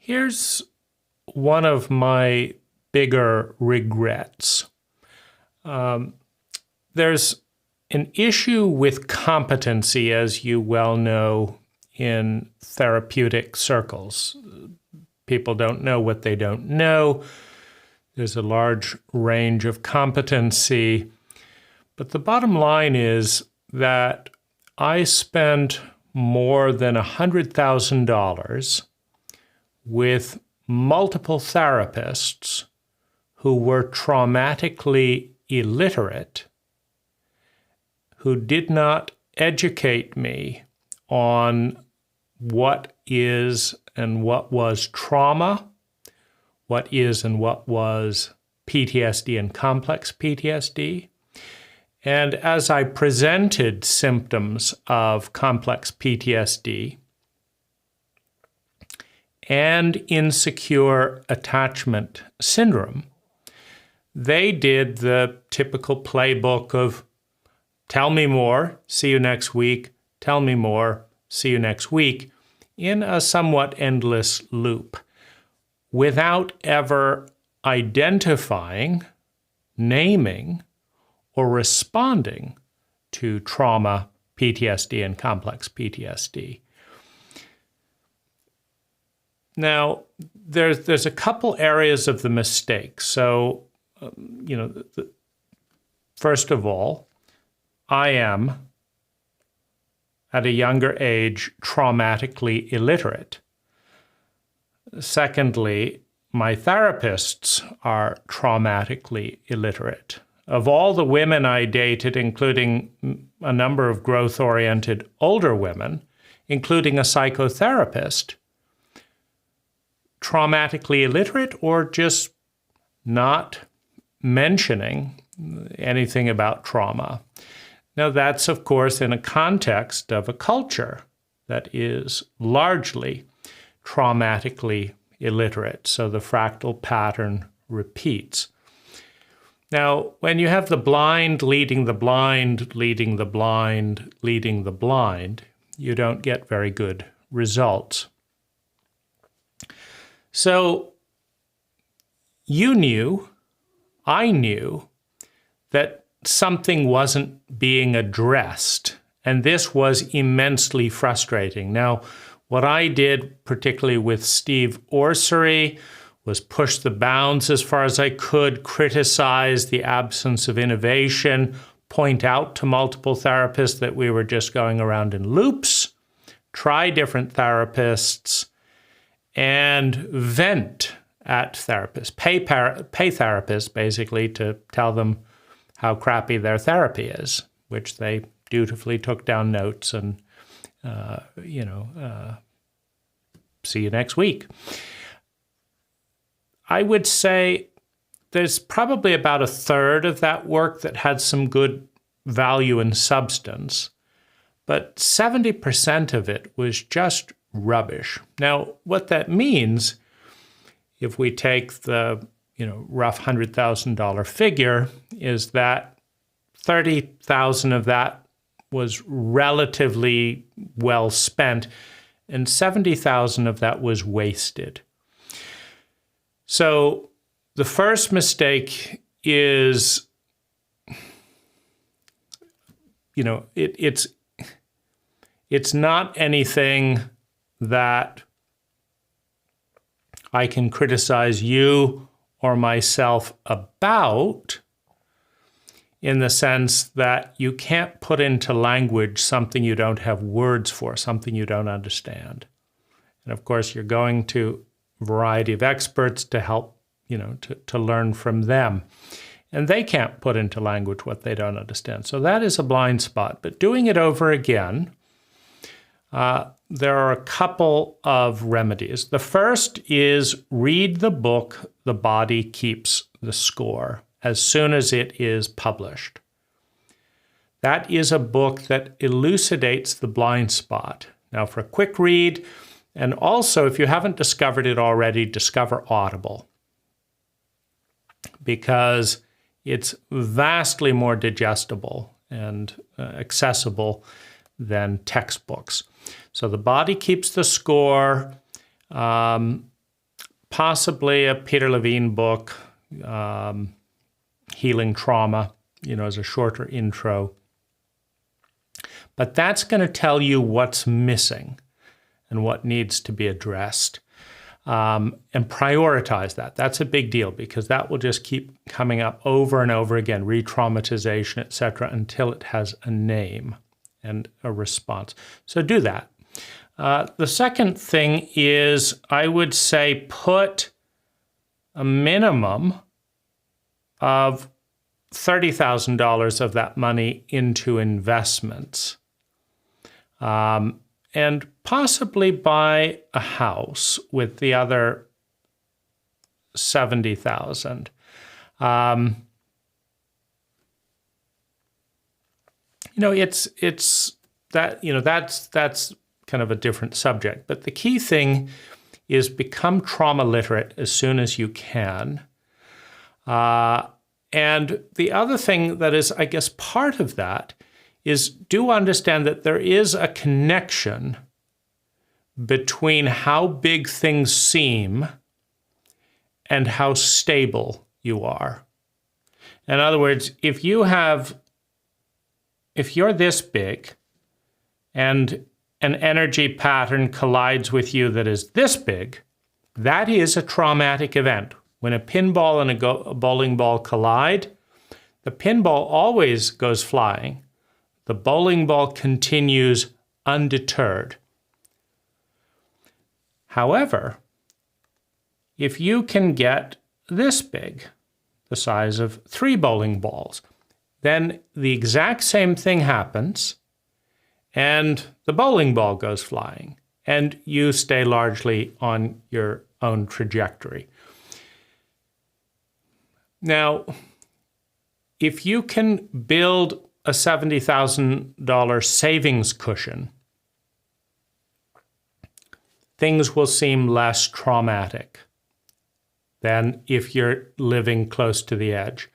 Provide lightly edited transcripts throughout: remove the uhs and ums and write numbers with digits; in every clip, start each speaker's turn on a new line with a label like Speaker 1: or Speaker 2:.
Speaker 1: Here's one of my bigger regrets. There's an issue with competency, as you well know, in therapeutic circles. People don't know what they don't know. There's a large range of competency. But the bottom line is that I spent more than $100,000 with multiple therapists who were traumatically illiterate, who did not educate me on what is and what was trauma, what is and what was PTSD and complex PTSD. And as I presented symptoms of complex PTSD and insecure attachment syndrome, they did the typical playbook of tell me more, see you next week, tell me more, see you next week, in a somewhat endless loop, without ever identifying, naming, or responding to trauma, PTSD, and complex PTSD. Now, there's a couple areas of the mistake. So, first of all, I am, at a younger age, traumatically illiterate. Secondly, my therapists are traumatically illiterate. Of all the women I dated, including a number of growth-oriented older women, including a psychotherapist, traumatically illiterate or just not mentioning anything about trauma. Now, that's, of course, in a context of a culture that is largely traumatically illiterate, so the fractal pattern repeats. Now, when you have the blind leading the blind, leading the blind, leading the blind, you don't get very good results. So you knew, I knew, that something wasn't being addressed, and this was immensely frustrating. Now, what I did, particularly with Steve Orsery, was push the bounds as far as I could, criticize the absence of innovation, point out to multiple therapists that we were just going around in loops, try different therapists, and vent at therapists, pay therapists basically to tell them how crappy their therapy is, which they dutifully took down notes and, see you next week. I would say there's probably about a third of that work that had some good value and substance, but 70% of it was just rubbish. Now, what that means, if we take the rough $100,000 figure, is that $30,000 of that was relatively well spent, and $70,000 of that was wasted. So the first mistake is, it's not anything that I can criticize you or myself about, in the sense that you can't put into language something you don't have words for, something you don't understand. And of course, you're going to a variety of experts to help, to learn from them. And they can't put into language what they don't understand. So that is a blind spot. But doing it over again, there are a couple of remedies. The first is read the book, The Body Keeps the Score, as soon as it is published. That is a book that elucidates the blind spot. Now, for a quick read, and also, if you haven't discovered it already, discover Audible, because it's vastly more digestible and accessible than textbooks. So The Body Keeps the Score. possibly a Peter Levine book, Healing Trauma, as a shorter intro. But that's going to tell you what's missing and what needs to be addressed. And prioritize that. That's a big deal because that will just keep coming up over and over again, re-traumatization, etc., until it has a name and a response. So do that. The second thing is, I would say, put a minimum of $30,000 of that money into investments. And possibly buy a house with the other $70,000. It's that that's kind of a different subject. But the key thing is become trauma literate as soon as you can. And the other thing that is, I guess, part of that is do understand that there is a connection between how big things seem and how stable you are. In other words, if you're this big and an energy pattern collides with you that is this big, that is a traumatic event. When a pinball and a bowling ball collide, the pinball always goes flying. The bowling ball continues undeterred. However, if you can get this big, the size of 3 bowling balls, then the exact same thing happens, and the bowling ball goes flying, and you stay largely on your own trajectory. Now, if you can build a $70,000 savings cushion, things will seem less traumatic than if you're living close to the edge.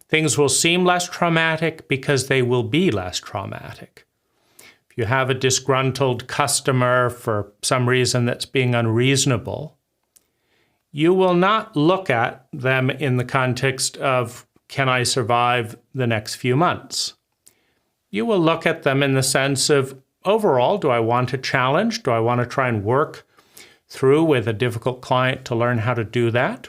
Speaker 1: Things will seem less traumatic because they will be less traumatic. If you have a disgruntled customer for some reason that's being unreasonable, you will not look at them in the context of, can I survive the next few months? You will look at them in the sense of, overall, do I want a challenge? Do I want to try and work through with a difficult client to learn how to do that?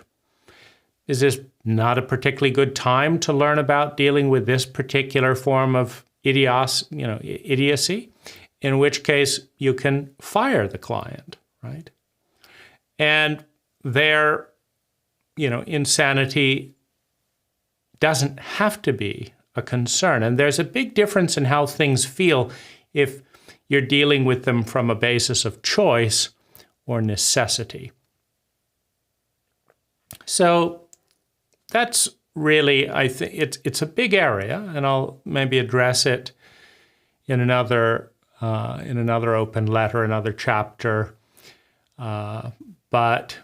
Speaker 1: Is this not a particularly good time to learn about dealing with this particular form of idiocy? In which case, you can fire the client, right? And their, insanity doesn't have to be a concern. And there's a big difference in how things feel if you're dealing with them from a basis of choice or necessity. So that's really, I think, it's a big area, and I'll maybe address it in another open letter, another chapter. But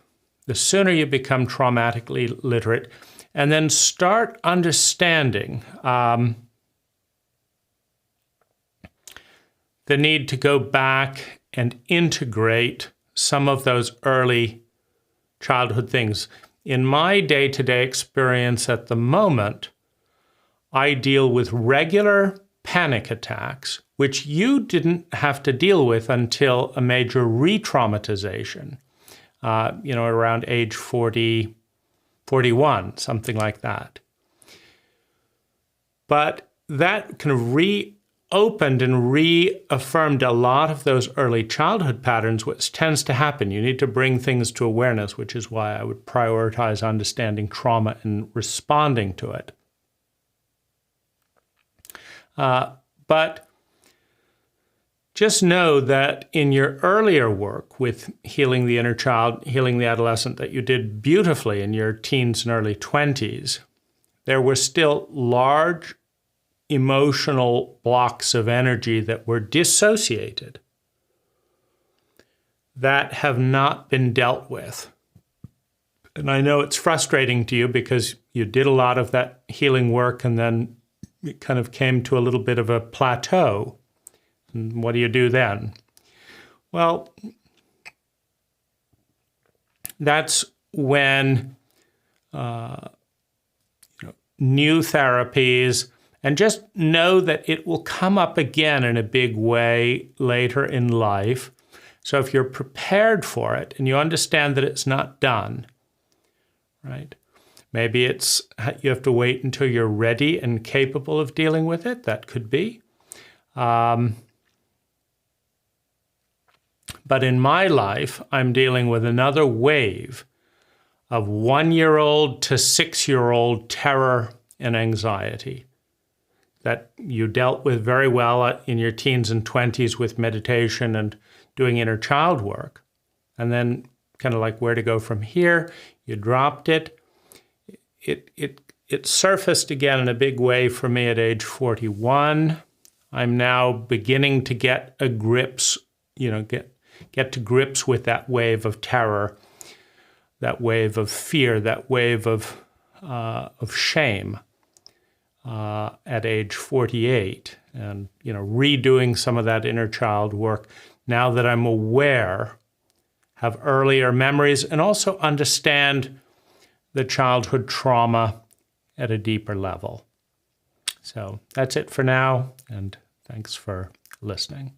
Speaker 1: the sooner you become traumatically literate, and then start understanding the need to go back and integrate some of those early childhood things. In my day-to-day experience at the moment, I deal with regular panic attacks, which you didn't have to deal with until a major re-traumatization, around age 40, 41, something like that. But that kind of reopened and reaffirmed a lot of those early childhood patterns, which tends to happen. You need to bring things to awareness, which is why I would prioritize understanding trauma and responding to it. But just know that in your earlier work with healing the inner child, healing the adolescent that you did beautifully in your teens and early 20s, there were still large emotional blocks of energy that were dissociated that have not been dealt with. And I know it's frustrating to you because you did a lot of that healing work and then it kind of came to a little bit of a plateau. And what do you do then? Well, that's when new therapies, and just know that it will come up again in a big way later in life. So if you're prepared for it and you understand that it's not done, right? Maybe it's you have to wait until you're ready and capable of dealing with it. That could be. But in my life, I'm dealing with another wave of 1-year-old to 6-year-old terror and anxiety that you dealt with very well in your teens and 20s with meditation and doing inner child work. And then kind of like where to go from here, you dropped it. It surfaced again in a big way for me at age 41. I'm now beginning to get to grips with that wave of terror, that wave of fear, that wave of shame at age 48, and redoing some of that inner child work now that I'm aware, have earlier memories, and also understand the childhood trauma at a deeper level. So that's it for now, and thanks for listening.